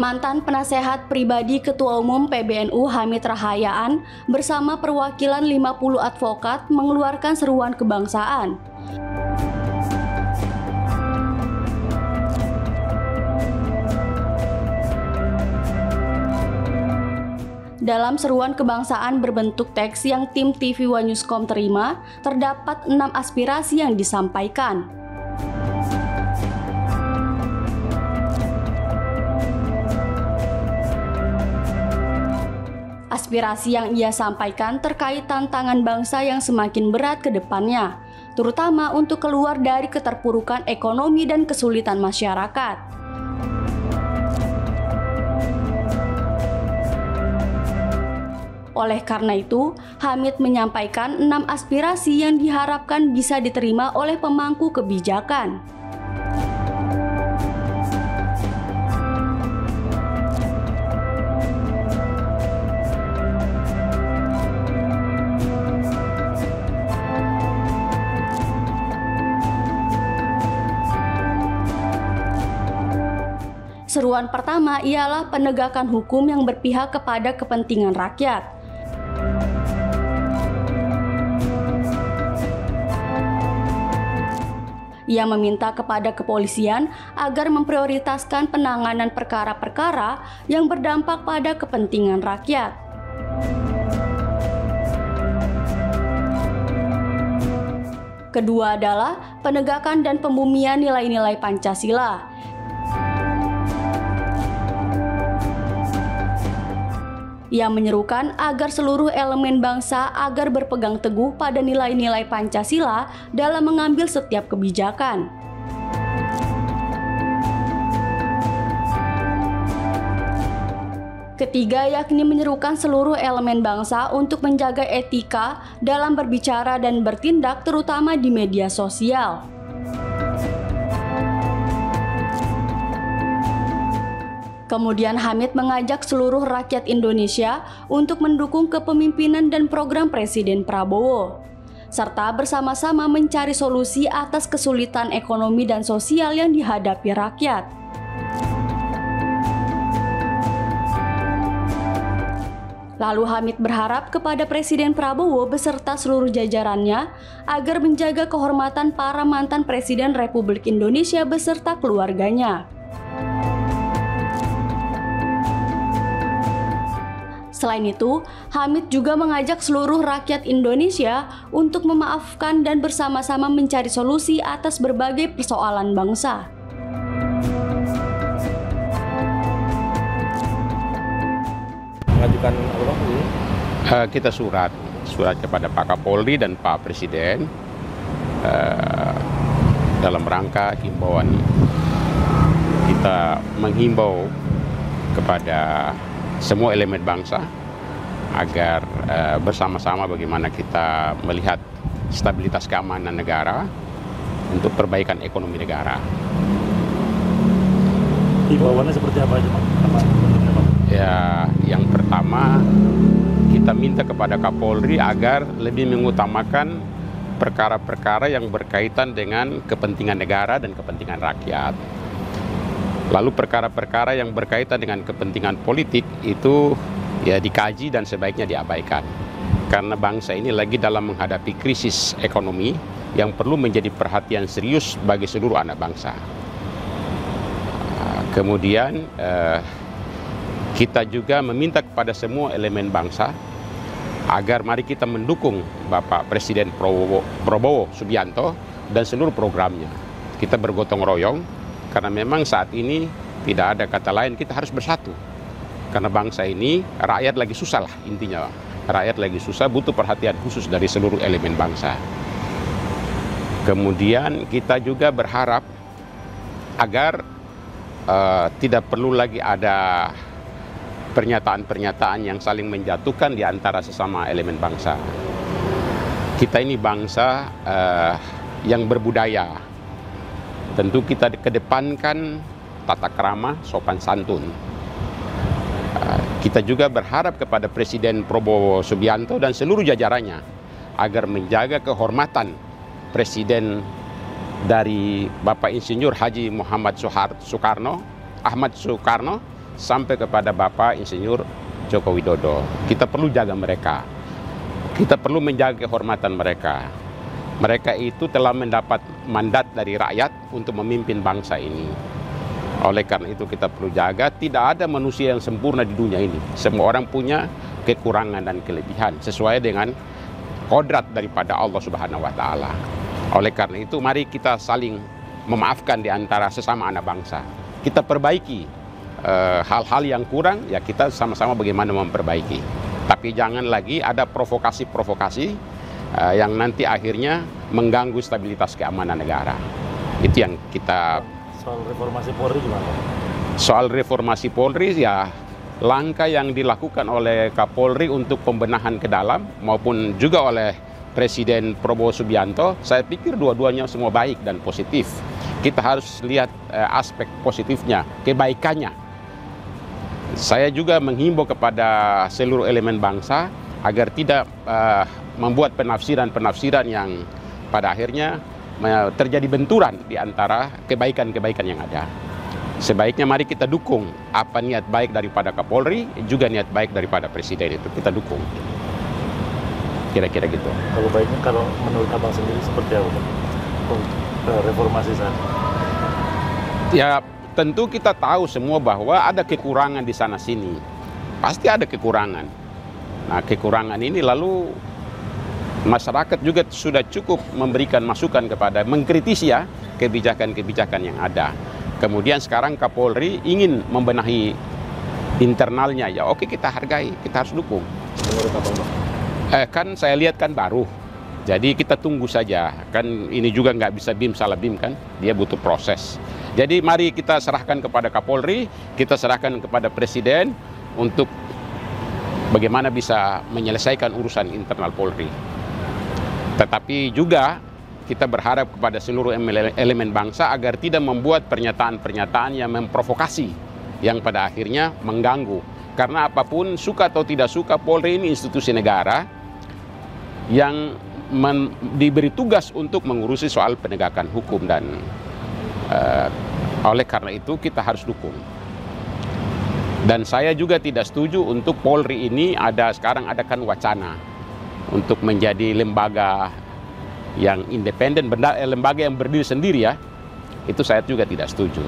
Mantan penasehat pribadi Ketua Umum PBNU Hamid Rahayaan bersama perwakilan 50 advokat mengeluarkan seruan kebangsaan. Dalam seruan kebangsaan berbentuk teks yang tim TV One Newscom terima, terdapat 6 aspirasi yang disampaikan. Aspirasi yang ia sampaikan terkait tantangan bangsa yang semakin berat ke depannya, terutama untuk keluar dari keterpurukan ekonomi dan kesulitan masyarakat. Oleh karena itu, Hamid menyampaikan 6 aspirasi yang diharapkan bisa diterima oleh pemangku kebijakan. Seruan pertama ialah penegakan hukum yang berpihak kepada kepentingan rakyat. Ia meminta kepada kepolisian agar memprioritaskan penanganan perkara-perkara yang berdampak pada kepentingan rakyat. Kedua adalah penegakan dan pembumian nilai-nilai Pancasila. Ia menyerukan agar seluruh elemen bangsa agar berpegang teguh pada nilai-nilai Pancasila dalam mengambil setiap kebijakan. Ketiga, yakni menyerukan seluruh elemen bangsa untuk menjaga etika dalam berbicara dan bertindak, terutama di media sosial. Kemudian Hamid mengajak seluruh rakyat Indonesia untuk mendukung kepemimpinan dan program Presiden Prabowo, serta bersama-sama mencari solusi atas kesulitan ekonomi dan sosial yang dihadapi rakyat. Lalu Hamid berharap kepada Presiden Prabowo beserta seluruh jajarannya agar menjaga kehormatan para mantan Presiden Republik Indonesia beserta keluarganya. Selain itu, Hamid juga mengajak seluruh rakyat Indonesia untuk memaafkan dan bersama-sama mencari solusi atas berbagai persoalan bangsa. Mengajukan apa ini? Kita surat kepada Pak Kapolri dan Pak Presiden dalam rangka himbauan. Kita menghimbau kepada semua elemen bangsa agar bersama-sama bagaimana kita melihat stabilitas keamanan negara untuk perbaikan ekonomi negara. Himbauannya seperti apa aja, Pak? Ya, yang pertama kita minta kepada Kapolri agar lebih mengutamakan perkara-perkara yang berkaitan dengan kepentingan negara dan kepentingan rakyat. Lalu perkara-perkara yang berkaitan dengan kepentingan politik itu ya dikaji dan sebaiknya diabaikan. Karena bangsa ini lagi dalam menghadapi krisis ekonomi yang perlu menjadi perhatian serius bagi seluruh anak bangsa. Kemudian kita juga meminta kepada semua elemen bangsa agar mari kita mendukung Bapak Presiden Prabowo Subianto dan seluruh programnya. Kita bergotong royong. Karena memang saat ini tidak ada kata lain, kita harus bersatu. Karena bangsa ini, rakyat lagi susah lah intinya. Rakyat lagi susah, butuh perhatian khusus dari seluruh elemen bangsa. Kemudian kita juga berharap agar tidak perlu lagi ada pernyataan-pernyataan yang saling menjatuhkan di antara sesama elemen bangsa. Kita ini bangsa yang berbudaya. Tentu kita kedepankan tata krama, sopan santun. Kita juga berharap kepada Presiden Prabowo Subianto dan seluruh jajarannya agar menjaga kehormatan Presiden dari Bapak Insinyur Haji Ahmad Soekarno sampai kepada Bapak Insinyur Joko Widodo. Kita perlu jaga mereka. Kita perlu menjaga kehormatan mereka. Mereka itu telah mendapat mandat dari rakyat untuk memimpin bangsa ini. Oleh karena itu kita perlu jaga. Tidak ada manusia yang sempurna di dunia ini. Semua orang punya kekurangan dan kelebihan sesuai dengan kodrat daripada Allah Subhanahu wa Ta'ala. Oleh karena itu mari kita saling memaafkan di antara sesama anak bangsa. Kita perbaiki hal-hal yang kurang, ya kita sama-sama bagaimana memperbaiki. Tapi jangan lagi ada provokasi-provokasi yang nanti akhirnya mengganggu stabilitas keamanan negara. Itu yang kita... Soal reformasi Polri gimana? Soal reformasi Polri ya langkah yang dilakukan oleh Kapolri untuk pembenahan ke dalam maupun juga oleh Presiden Prabowo Subianto, saya pikir dua-duanya semua baik dan positif. Kita harus lihat aspek positifnya, kebaikannya. Saya juga menghimbau kepada seluruh elemen bangsa agar tidak membuat penafsiran-penafsiran yang pada akhirnya terjadi benturan di antara kebaikan-kebaikan yang ada. Sebaiknya mari kita dukung apa niat baik daripada Kapolri, juga niat baik daripada Presiden itu kita dukung. Kira-kira gitu. Kalau baiknya, kalau menurut Abang sendiri seperti apa reformasi saat ini? Ya tentu kita tahu semua bahwa ada kekurangan di sana sini. Pasti ada kekurangan. Nah kekurangan ini lalu masyarakat juga sudah cukup memberikan masukan kepada mengkritisi ya kebijakan-kebijakan yang ada. Kemudian sekarang Kapolri ingin membenahi internalnya, ya oke kita hargai, kita harus dukung. Menurut Abang, Kan saya lihat kan baru, jadi kita tunggu saja. Kan ini juga nggak bisa bim salah bim kan, dia butuh proses. Jadi mari kita serahkan kepada Kapolri, kita serahkan kepada Presiden untuk bagaimana bisa menyelesaikan urusan internal Polri. Tetapi juga kita berharap kepada seluruh elemen bangsa agar tidak membuat pernyataan-pernyataan yang memprovokasi, yang pada akhirnya mengganggu. Karena apapun, suka atau tidak suka, Polri ini institusi negara yang diberi tugas untuk mengurusi soal penegakan hukum, dan oleh karena itu kita harus dukung. Dan saya juga tidak setuju untuk Polri ini sekarang adakan wacana untuk menjadi lembaga yang independen, lembaga yang berdiri sendiri ya. Itu saya juga tidak setuju.